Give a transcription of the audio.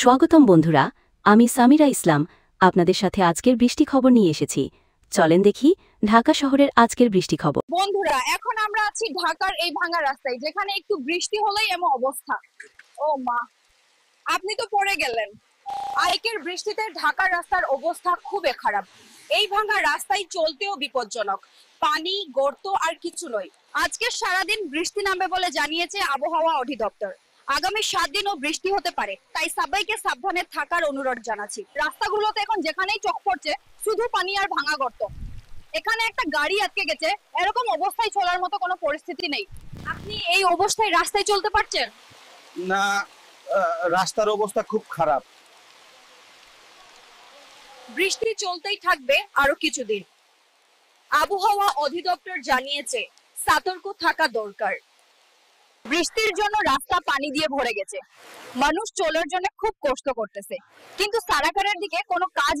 স্বাগতম বন্ধুরা, আমি সামিরা ইসলাম আপনাদের সাথে আজকের বৃষ্টি খবর নিয়ে এসেছি। চলেন দেখি ঢাকা শহরের আজকের বৃষ্টি খবর। বন্ধুরা, এখন আমরা আছি ঢাকার এই ভাঙা রাস্তায়, যেখানে একটু বৃষ্টি হলেই এমন অবস্থা। ও মা, আপনি তো পড়ে গেলেন। আজকের বৃষ্টিতে ঢাকার রাস্তার অবস্থা খুবই খারাপ। এই ভাঙা রাস্তায় চলতেও বিপজ্জনক, পানি গর্ত আর কিছু নয়। আজকে সারাদিন বৃষ্টি নামবে বলে জানিয়েছে আবহাওয়া অধিদপ্তর। আগামী 7 দিনও বৃষ্টি হতে পারে, তাই সবাইকে সাবধানে থাকার অনুরোধ জানাচ্ছি। রাস্তাগুলোতে এখন যেখানেই চোখ পড়ছে শুধু পানি আর ভাঙা গর্ত। এখানে একটা গাড়ি আটকে গেছে, এরকম অবস্থায় চলার মতো কোনো পরিস্থিতি নেই। আপনি এই অবস্থায় রাস্তায় চলতে পারছেন না? রাস্তার অবস্থা খুব খারাপ। বৃষ্টি চলতেই থাকবে আরো কিছুদিন। আবহাওয়া অধিদপ্তর জানিয়েছে সতর্ক থাকা দরকার। বৃষ্টির জন্য রাস্তা পানি দিয়ে ভরে গেছে, মানুষ চলার জন্য খুব কষ্ট করতেছে, কিন্তু সরকারের দিকে কোনো কাজ